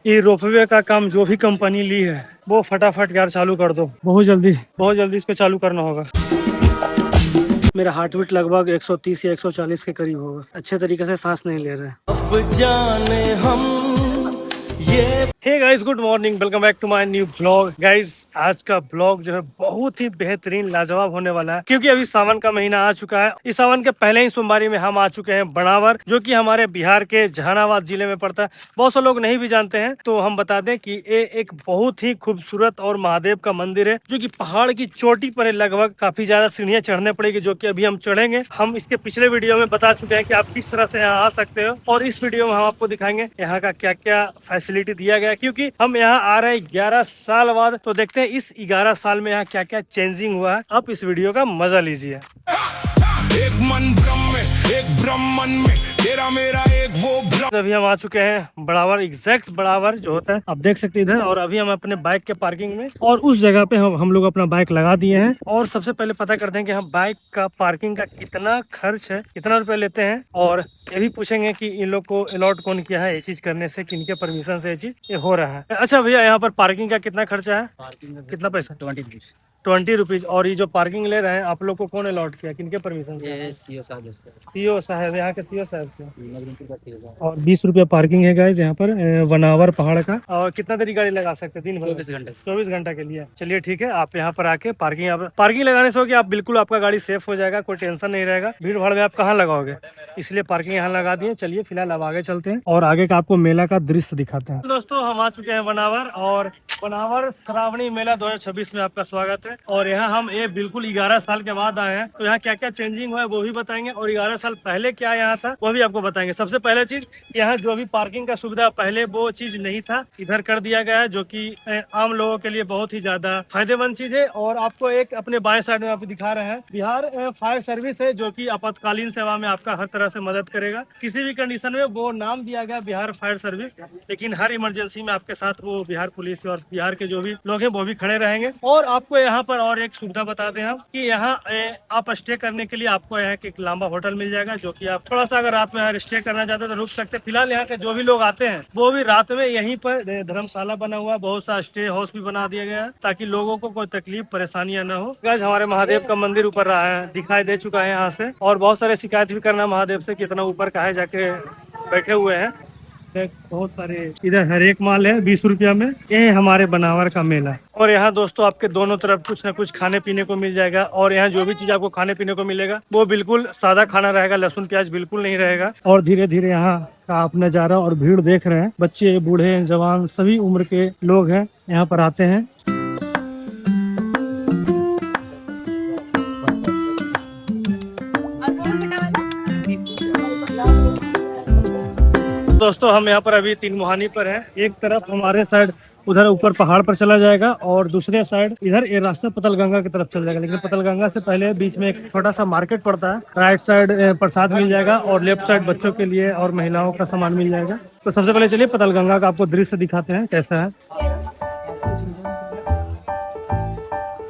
ये रोपवे का काम जो भी कंपनी ली है वो फटाफट यार चालू कर दो, बहुत जल्दी इसको चालू करना होगा। मेरा हार्ट बीट लगभग 130 या 140 के करीब होगा, अच्छे तरीके से सांस नहीं ले रहे हैं। अब जाने हम ये। Hey guys, good morning, welcome back to my new blog. Guys आज का ब्लॉग जो है बहुत ही बेहतरीन लाजवाब होने वाला है, क्योंकि अभी सावन का महीना आ चुका है। इस सावन के पहले ही सोमवारी में हम आ चुके हैं बनावर, जो कि हमारे बिहार के जहानाबाद जिले में पड़ता है। बहुत से लोग नहीं भी जानते हैं, तो हम बता दें कि ये एक बहुत ही खूबसूरत और महादेव का मंदिर है, जो कि पहाड़ की चोटी पर है। लगभग काफी ज्यादा सीढ़ियां चढ़ने पड़ेगी, जो कि अभी हम चढ़ेंगे। हम इसके पिछले वीडियो में बता चुके हैं कि आप किस तरह से यहाँ आ सकते हो, और इस वीडियो में हम आपको दिखाएंगे यहाँ का क्या क्या फैसिलिटी दिया गया, क्योंकि हम यहाँ आ रहे हैं 11 साल बाद। तो देखते हैं इस 11 साल में यहाँ क्या क्या चेंजिंग हुआ है। आप इस वीडियो का मजा लीजिए। एक मन ब्रह्म में, एक ब्रह्मन में, तेरा मेरा एक वो। अभी हम आ चुके हैं बड़ावर, एग्जैक्ट बड़ावर जो होता है, आप देख सकते हैं इधर। और अभी हम अपने बाइक के पार्किंग में, और उस जगह पे हम लोग अपना बाइक लगा दिए हैं। और सबसे पहले पता करते हैं कि हम बाइक का पार्किंग का कितना खर्च है, कितना रुपए लेते हैं। और ये भी पूछेंगे कि इन लोग को अलॉट कौन किया है ये चीज करने से, किनके परमिशन से ये चीज ये हो रहा है। अच्छा भैया, यहाँ पर पार्किंग का कितना खर्चा है? पार्किंग कितना पैसा? 20 रुपीज। और ये जो पार्किंग ले रहे हैं आप लोग को कौन अलॉट किया, किनके परमिशन से? सीओ साहब, यहाँ के सीओ साहब के। और 20 रुपया पार्किंग है गाइज यहाँ पर वनावर पहाड़ का। और कितना देरी गाड़ी लगा सकते हैं? दिन भर, 24 घंटा के लिए। चलिए ठीक है, आप यहाँ पर आके पार्किंग लगाने से होगी आप बिल्कुल, आपका गाड़ी सेफ हो जाएगा, कोई टेंशन नहीं रहेगा। भीड़ भाड़ में आप कहाँ लगाओगे, इसलिए पार्किंग यहाँ लगा दिए। चलिए फिलहाल अब आगे चलते हैं और आगे का आपको मेला का दृश्य दिखाते हैं। दोस्तों हम आ चुके हैं बनावर, और बनावर श्रावणी मेला 2026 में आपका स्वागत है। और यहाँ हम बिल्कुल 11 साल के बाद आए हैं, तो यहाँ क्या क्या चेंजिंग हुआ है वो भी बताएंगे, और 11 साल पहले क्या यहाँ था वो भी आपको बताएंगे। सबसे पहले चीज, यहाँ जो भी पार्किंग का सुविधा पहले वो चीज नहीं था, इधर कर दिया गया है, जो कि आम लोगों के लिए बहुत ही ज्यादा फायदेमंद चीज है। और आपको एक अपने बाएं साइड में आप दिखा रहे हैं बिहार फायर सर्विस है, जो की आपातकालीन सेवा में आपका हर तरह से मदद करेगा। किसी भी कंडीशन में वो नाम दिया गया बिहार फायर सर्विस, लेकिन हर इमरजेंसी में आपके साथ वो बिहार पुलिस और बिहार के जो भी लोग हैं वो भी खड़े रहेंगे। और आपको यहाँ पर और एक सुविधा बता दें हम कि यहाँ आप स्टे करने के लिए आपको यहाँ एक लंबा होटल मिल जाएगा, जो कि आप थोड़ा सा अगर रात में यहाँ स्टे करना चाहते हैं तो रुक सकते हैं। फिलहाल यहाँ के जो भी लोग आते हैं वो भी रात में यहीं पर धर्मशाला बना हुआ है, बहुत सा स्टे हाउस भी बना दिया गया है, ताकि लोगों को कोई तकलीफ परेशानियां न हो। गाइस हमारे महादेव का मंदिर ऊपर रहा है, दिखाई दे चुका है यहाँ से, और बहुत सारे शिकायत भी करना महादेव से, कितना ऊपर का है जाके बैठे हुए हैं। बहुत सारे इधर हर एक माल है 20 रुपया में। ये हमारे बनावर का मेला। और यहाँ दोस्तों आपके दोनों तरफ कुछ ना कुछ खाने पीने को मिल जाएगा, और यहाँ जो भी चीज आपको खाने पीने को मिलेगा वो बिल्कुल सादा खाना रहेगा, लहसुन प्याज बिल्कुल नहीं रहेगा। और धीरे धीरे यहाँ का आप नजारा और भीड़ देख रहे हैं, बच्चे बूढ़े जवान सभी उम्र के लोग हैं यहाँ पर आते हैं। दोस्तों हम यहाँ पर अभी तीन मुहानी पर हैं। एक तरफ हमारे साइड उधर ऊपर पहाड़ पर चला जाएगा, और दूसरे साइड इधर ये रास्ता पतलगंगा की तरफ चल जाएगा। लेकिन पतलगंगा से पहले बीच में एक छोटा सा मार्केट पड़ता है। राइट साइड प्रसाद मिल जाएगा, और लेफ्ट साइड बच्चों के लिए और महिलाओं का सामान मिल जाएगा। तो सबसे पहले चलिए पतलगंगा का आपको दृश्य दिखाते हैं कैसा है।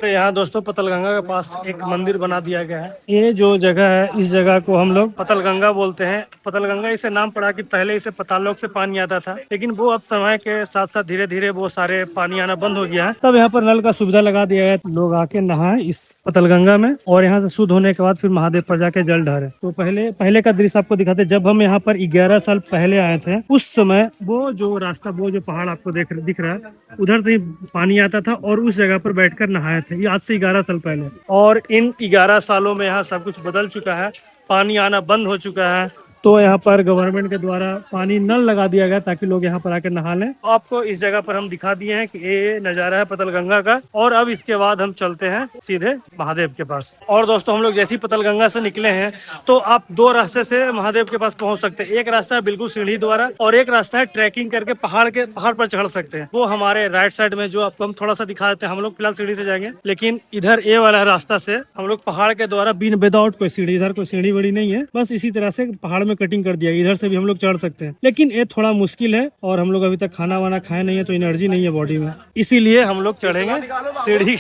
यहाँ दोस्तों पतलगंगा के पास एक मंदिर बना दिया गया है। ये जो जगह है, इस जगह को हम लोग पतलगंगा बोलते हैं। पतलगंगा इसे नाम पड़ा कि पहले इसे पतालोक से पानी आता था, लेकिन वो अब समय के साथ साथ धीरे धीरे वो सारे पानी आना बंद हो गया है। तब यहाँ पर नल का सुविधा लगा दिया है, लोग आके नहाए इस पतलगंगा में, और यहाँ से शुद्ध होने के बाद फिर महादेव पर जाके जल ढारे। तो पहले का दृश्य आपको दिखाते। जब हम यहाँ पर 11 साल पहले आए थे, उस समय वो जो रास्ता, वो जो पहाड़ आपको दिख रहा है, उधर से पानी आता था, और उस जगह पर बैठकर नहाए थे। ये आज से 11 साल पहले। और इन 11 सालों में यहाँ सब कुछ बदल चुका है, पानी आना बंद हो चुका है। तो यहाँ पर गवर्नमेंट के द्वारा पानी नल लगा दिया गया, ताकि लोग यहाँ पर आकर नहा लें। आपको इस जगह पर हम दिखा दिए हैं कि ये नजारा है पतलगंगा का। और अब इसके बाद हम चलते हैं सीधे महादेव के पास। और दोस्तों हम लोग जैसे ही पतलगंगा से निकले हैं, तो आप दो रास्ते से महादेव के पास पहुंच सकते हैं। एक रास्ता है बिल्कुल सीढ़ी द्वारा, और एक रास्ता है ट्रैकिंग करके पहाड़ पर चढ़ सकते हैं। वो हमारे राइट साइड में जो आपको हम थोड़ा सा दिखा देते हैं। हम लोग फिलहाल सीढ़ी से जाएंगे, लेकिन इधर ये वाला रास्ता से हम लोग पहाड़ के द्वारा बिन विदाउट कोई सीढ़ी, इधर कोई सीढ़ी बड़ी नहीं है, बस इसी तरह से पहाड़ में कटिंग कर दिया। इधर से भी हम लोग चढ़ सकते हैं, लेकिन ये थोड़ा मुश्किल है, और हम लोग अभी तक खाना वाना खाए नहीं है, तो एनर्जी नहीं है बॉडी में, इसीलिए हम लोग चढ़ेंगे सीढ़ी।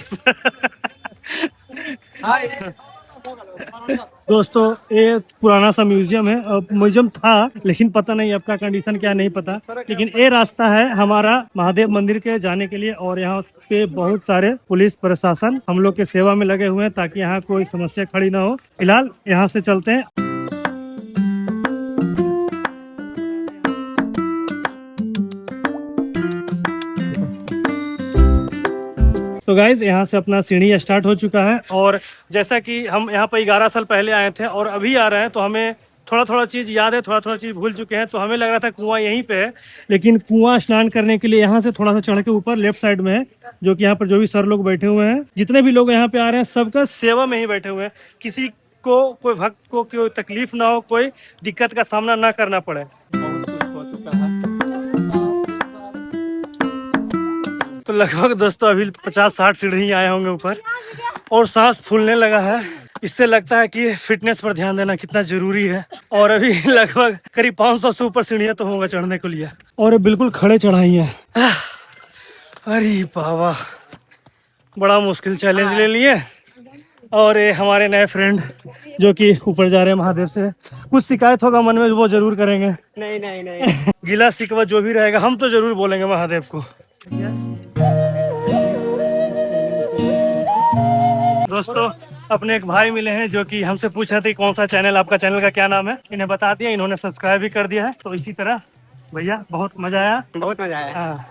दोस्तों ये पुराना सा म्यूजियम है, म्यूजियम था लेकिन पता नहीं अब का कंडीशन क्या नहीं पता। लेकिन ये रास्ता है हमारा महादेव मंदिर के जाने के लिए, और यहाँ पे बहुत सारे पुलिस प्रशासन हम लोग के सेवा में लगे हुए हैं ताकि यहाँ कोई समस्या खड़ी ना हो। फिलहाल यहाँ से चलते हैं। तो गाइज यहाँ से अपना सीढ़ी स्टार्ट हो चुका है, और जैसा कि हम यहाँ पर 11 साल पहले आए थे और अभी आ रहे हैं तो हमें थोड़ा थोड़ा चीज़ याद है, थोड़ा थोड़ा चीज़ भूल चुके हैं। तो हमें लग रहा था कुआं यहीं पे है, लेकिन कुआं स्नान करने के लिए यहाँ से थोड़ा सा चढ़ के ऊपर लेफ्ट साइड में है, जो कि यहाँ पर जो भी सर लोग बैठे हुए हैं, जितने भी लोग यहाँ पे आ रहे हैं सबका सेवा में ही बैठे हुए हैं। किसी को, कोई भक्त को कोई तकलीफ ना हो, कोई दिक्कत का सामना ना करना पड़े। तो लगभग दोस्तों अभी 50-60 सीढ़ी आए होंगे ऊपर, और सांस फूलने लगा है। इससे लगता है कि फिटनेस पर ध्यान देना कितना जरूरी है। और अभी लगभग करीब 500 से ऊपर सीढ़ियां तो होगा चढ़ने के लिए, और बिल्कुल खड़े चढ़ाई है। अरे बाबा, बड़ा मुश्किल चैलेंज ले लिए। और ये हमारे नए फ्रेंड जो कि ऊपर जा रहे हैं महादेव से, कुछ शिकायत होगा मन में वो जरूर करेंगे। नहीं नहीं नहीं गिला शिकवा जो भी रहेगा हम तो जरूर बोलेंगे महादेव को। दोस्तों अपने एक भाई मिले हैं जो कि हमसे पूछ रहे थे कौन सा चैनल, आपका चैनल का क्या नाम है। इन्हें बता दिया, इन्होंने सब्सक्राइब भी कर दिया है। तो इसी तरह भैया बहुत मजा आया, बहुत मजा आया। हाँ।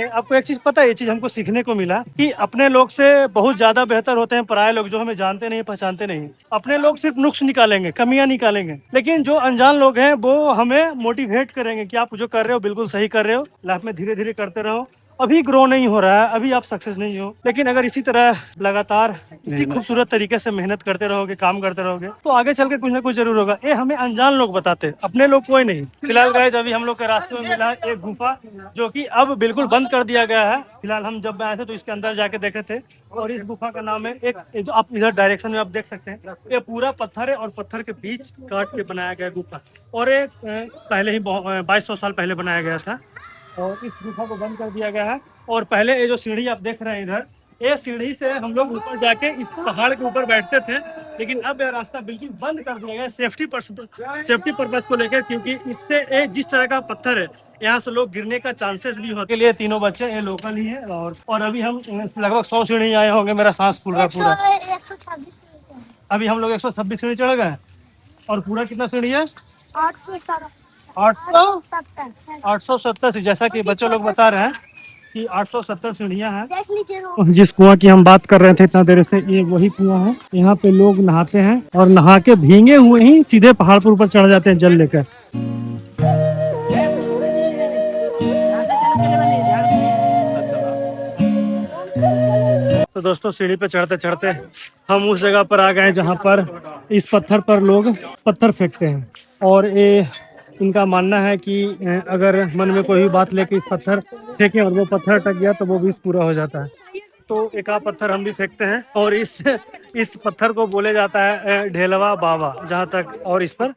आपको एक चीज पता है, ये चीज हमको सीखने को मिला कि अपने लोग से बहुत ज्यादा बेहतर होते हैं पराये लोग, जो हमें जानते नहीं पहचानते नहीं। अपने लोग सिर्फ नुक्स निकालेंगे, कमियां निकालेंगे, लेकिन जो अनजान लोग हैं वो हमें मोटिवेट करेंगे कि आप जो कर रहे हो बिल्कुल सही कर रहे हो, लाइफ में धीरे धीरे करते रहो। अभी ग्रो नहीं हो रहा है, अभी आप सक्सेस नहीं हो, लेकिन अगर इसी तरह लगातार इसी खूबसूरत तरीके से मेहनत करते रहोगे, काम करते रहोगे, तो आगे चल के कुछ ना कुछ जरूर होगा। ये हमें अनजान लोग बताते हैं, अपने लोग कोई नहीं। फिलहाल गाइस अभी हम लोग के रास्ते में मिला एक गुफा, जो कि अब बिल्कुल बंद कर दिया गया है। फिलहाल हम जब आए थे तो इसके अंदर जाके देखे थे, और इस गुफा का नाम है एक जो आप इधर डायरेक्शन में आप देख सकते हैं, ये पूरा पत्थर है और पत्थर के बीच काट के बनाया गया गुफा, और ये पहले ही 2200 साल पहले बनाया गया था, और इस गुफा को बंद कर दिया गया है। और पहले ये जो सीढ़ी आप देख रहे हैं इधर, ये सीढ़ी से हम लोग ऊपर जाके इस पहाड़ के ऊपर बैठते थे, लेकिन अब यह रास्ता बिल्कुल बंद कर दिया गया सेफ्टी पर्पस को लेकर, क्योंकि इससे ये जिस तरह का पत्थर है यहाँ से लोग गिरने का चांसेस भी होते। लिए तीनों बच्चे ये लोकल ही है, और अभी हम लगभग 100 सीढ़ी आए होंगे, मेरा सांस फूल रहा पूरा। 126 अभी हम लोग 126 सीढ़ी चढ़ गए, और पूरा कितना सीढ़ी है? 870। जैसा कि बच्चे लोग बता रहे हैं कि 870 सीढ़ियां हैं। देख लीजिए। जिस कुआं की हम बात कर रहे थे इतना देर से, ये वही कुआं है। यहाँ पे लोग नहाते हैं, और नहा के भीगे हुए ही सीधे पहाड़ पर ऊपर चढ़ जाते हैं जल लेकर। तो दोस्तों सीढ़ी पे चढ़ते चढ़ते हम उस जगह पर आ गए जहाँ पर इस पत्थर पर लोग पत्थर फेंकते हैं, और ये इनका मानना है कि अगर मन में कोई भी बात लेके इस पत्थर फेंके और वो पत्थर अटक गया तो वो विष पूरा हो जाता है। तो एक आध पत्थर हम भी फेंकते हैं, और इस पत्थर को बोले जाता है ढेलवा बाबा जहाँ तक, और इस पर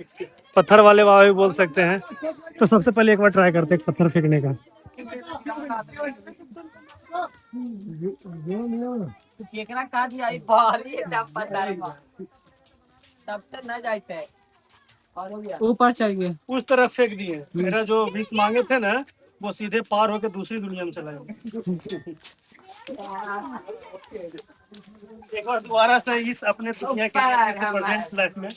पत्थर वाले बाबा भी बोल सकते हैं। तो सबसे पहले एक बार ट्राई करते हैं पत्थर फेंकने का। ऊपर चल गए, उस तरफ फेंक दिए। मेरा जो विष मांगे थे ना, वो सीधे पार होके दूसरी दुनिया में चला गया। एक बार दोबारा से इस अपने दुनिया के प्रेजेंट लाइफ में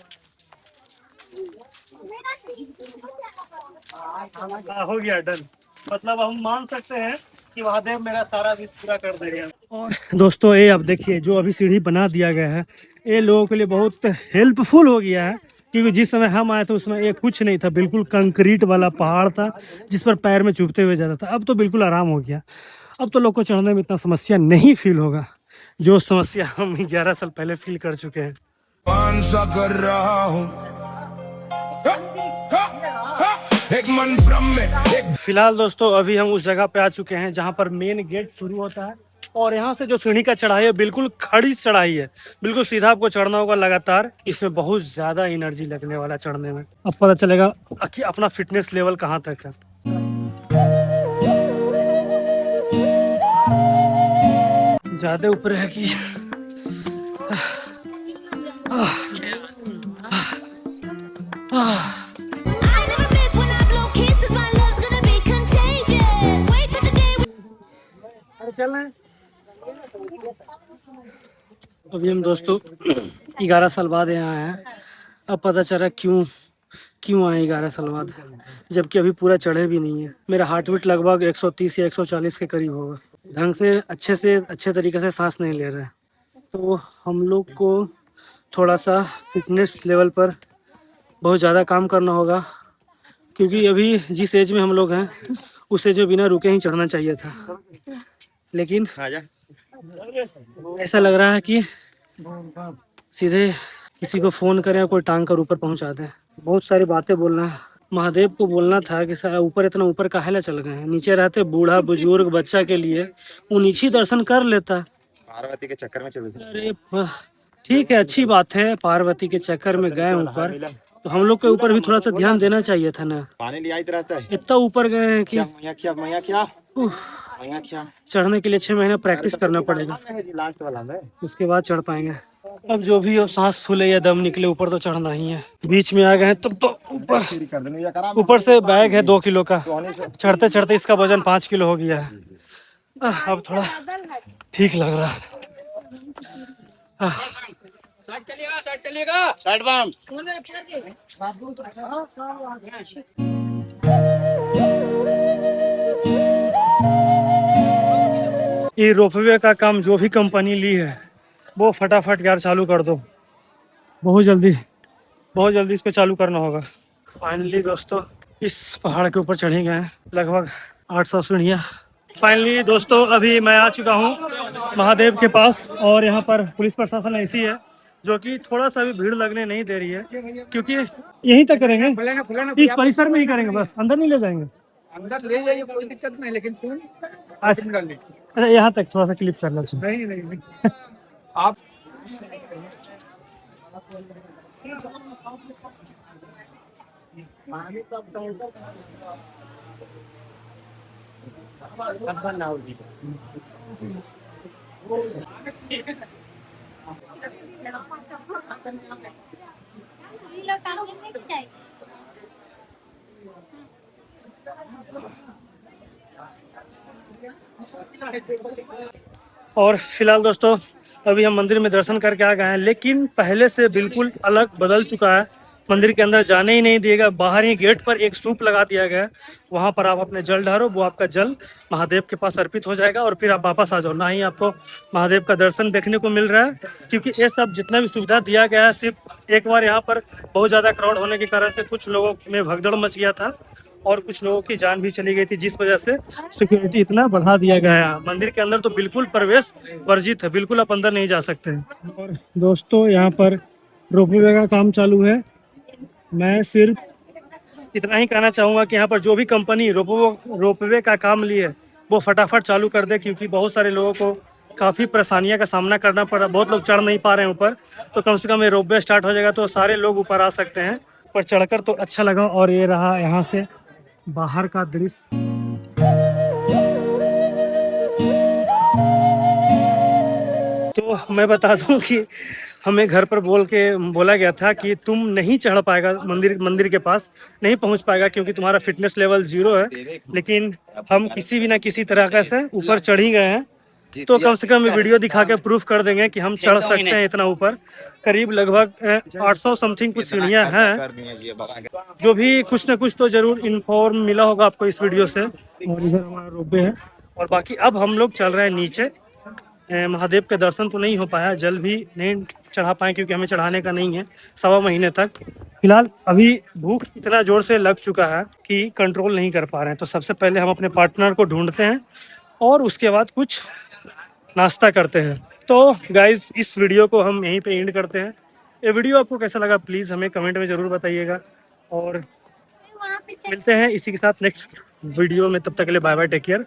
हो गया डन। मतलब हम मान सकते हैं कि महादेव मेरा सारा विष पूरा कर देगा। और दोस्तों ये अब देखिए जो अभी सीढ़ी बना दिया गया है, ये लोगों के लिए बहुत हेल्पफुल हो गया है, क्योंकि जिस समय हम आए थे उसमें ये कुछ नहीं था, बिल्कुल कंक्रीट वाला पहाड़ था जिस पर पैर में चुभते हुए जाता था। अब तो बिल्कुल आराम हो गया, अब तो लोग को चढ़ने में इतना समस्या नहीं फील होगा, जो समस्या हम 11 साल पहले फील कर चुके हैं। कर रहा हूं एक मन भ्रम में। फिलहाल दोस्तों अभी हम उस जगह पे आ चुके हैं जहाँ पर मेन गेट शुरू होता है, और यहाँ से जो सीढ़ी का चढ़ाई है बिल्कुल खड़ी चढ़ाई है, बिल्कुल सीधा आपको चढ़ना होगा लगातार। इसमें बहुत ज्यादा एनर्जी लगने वाला चढ़ने में, अब पता चलेगा कि अपना फिटनेस लेवल कहाँ तक है। ज्यादा ऊपर है कि never miss when I blow kisses. My love's gonna be contagious. Wait for the day. अरे चल रहे हैं। अभी हम दोस्तों 11 साल बाद यहाँ आए हैं। अब पता चला क्यों आए 11 साल बाद, जबकि अभी पूरा चढ़े भी नहीं है। मेरा हार्ट बीट लगभग 130 या 140 के करीब होगा। ढंग से अच्छे तरीके से सांस नहीं ले रहे हैं। तो हम लोग को थोड़ा सा फिटनेस लेवल पर बहुत ज़्यादा काम करना होगा, क्योंकि अभी जिस एज में हम लोग हैं उस एज में बिना रुके ही चढ़ना चाहिए था। लेकिन ऐसा लग रहा है कि सीधे किसी को फ़ोन करें और कोई टांग कर ऊपर पहुंचा दें। बहुत सारी बातें बोलना है। महादेव को बोलना था कि सर ऊपर इतना ऊपर काहे चल गए हैं, नीचे रहते बूढ़ा बुजुर्ग बच्चा के लिए वो नीचे दर्शन कर लेता। पार्वती के चक्कर में चले अरे ठीक है, अच्छी बात है, पार्वती के चक्कर में गए ऊपर, तो हम लोग के ऊपर भी थोड़ा सा ध्यान देना चाहिए था ना। पानी लिया रहता है। इतना ऊपर गए हैं कि चढ़ने के लिए 6 महीना प्रैक्टिस करना पड़ेगा, लास्ट वाला में उसके बाद चढ़ पाएंगे। अब जो भी हो, सांस फूले या दम निकले, ऊपर तो चढ़ना ही है। बीच में आ गए हैं तो ऊपर से बैग है 2 किलो का, चढ़ते चढ़ते इसका वजन 5 किलो हो गया है। अब थोड़ा ठीक लग रहा है। साइड बम। ये रोपवे का काम जो भी कंपनी ली है वो फटाफट यार चालू कर दो, बहुत जल्दी इसको चालू करना होगा। फाइनली दोस्तों इस पहाड़ के ऊपर चढ़े गए हैं, लगभग 800 सीढ़ियाँ। फाइनली दोस्तों अभी मैं आ चुका हूँ महादेव के पास, और यहाँ पर पुलिस प्रशासन ऐसी है जो कि थोड़ा सा भी भीड़ लगने नहीं दे रही है, क्योंकि यहीं तक करेंगे, इस परिसर में ही करेंगे, बस अंदर नहीं ले जाएंगे। अंदर ले जाइए, कोई दिक्कत नहीं, लेकिन फोन अच्छा यहाँ तक थोड़ा सा क्लिप करना चाहिए। नहीं आप और फिलहाल दोस्तों अभी हम मंदिर में दर्शन करके आ गए हैं, लेकिन पहले से बिल्कुल अलग बदल चुका है। मंदिर के अंदर जाने ही नहीं दिएगा, बाहर ही गेट पर एक सूप लगा दिया गया है, वहाँ पर आप अपने जल ढारो, वो आपका जल महादेव के पास अर्पित हो जाएगा और फिर आप वापस आ जाओ। ना ही आपको महादेव का दर्शन देखने को मिल रहा है, क्योंकि ये सब जितना भी सुविधा दिया गया है, सिर्फ एक बार यहाँ पर बहुत ज़्यादा क्राउड होने के कारण से कुछ लोगों में भगदड़ मच गया था और कुछ लोगों की जान भी चली गई थी, जिस वजह से सिक्योरिटी इतना बढ़ा दिया गया है। मंदिर के अंदर तो बिल्कुल प्रवेश वर्जित है, बिल्कुल आप अंदर नहीं जा सकते। और दोस्तों यहाँ पर रोपवे का काम चालू है। मैं सिर्फ इतना ही कहना चाहूँगा कि यहाँ पर जो भी कंपनी रोपवे का काम ली है वो फटाफट चालू कर दे, क्योंकि बहुत सारे लोगों को काफ़ी परेशानियों का सामना करना पड़ा, बहुत लोग चढ़ नहीं पा रहे हैं ऊपर। तो कम से कम ये रोपवे स्टार्ट हो जाएगा तो सारे लोग ऊपर आ सकते हैं। पर चढ़कर तो अच्छा लगा। और ये रहा यहाँ से बाहर का दृश्य। तो मैं बता दूं कि हमें घर पर बोला गया था कि तुम नहीं चढ़ पाएगा, मंदिर के पास नहीं पहुंच पाएगा, क्योंकि तुम्हारा फिटनेस लेवल 0 है। लेकिन हम किसी भी ना किसी तरह से ऊपर चढ़ ही गए हैं, तो कम से कम वीडियो दिखा के प्रूफ कर देंगे कि हम चढ़ सकते हैं इतना ऊपर। करीब लगभग 800 समथिंग कुछ सीढ़ियाँ हैं, जो भी कुछ ना कुछ तो जरूर इन्फॉर्म मिला होगा आपको इस वीडियो से। और इधर हमारा रोपवे है, और बाकी अब हम लोग चल रहे हैं नीचे। महादेव के दर्शन तो नहीं हो पाया, जल भी नहीं चढ़ा पाए क्योंकि हमें चढ़ाने का नहीं है 1.25 महीने तक। फिलहाल अभी भूख इतना ज़ोर से लग चुका है कि कंट्रोल नहीं कर पा रहे हैं। तो सबसे पहले हम अपने पार्टनर को ढूंढते हैं और उसके बाद कुछ नाश्ता करते हैं। तो गाइज इस वीडियो को हम यहीं पे एंड करते हैं। ये वीडियो आपको कैसा लगा प्लीज़ हमें कमेंट में ज़रूर बताइएगा, और मिलते हैं इसी के साथ नेक्स्ट वीडियो में। तब तक के लिए बाय बाय, टेक केयर।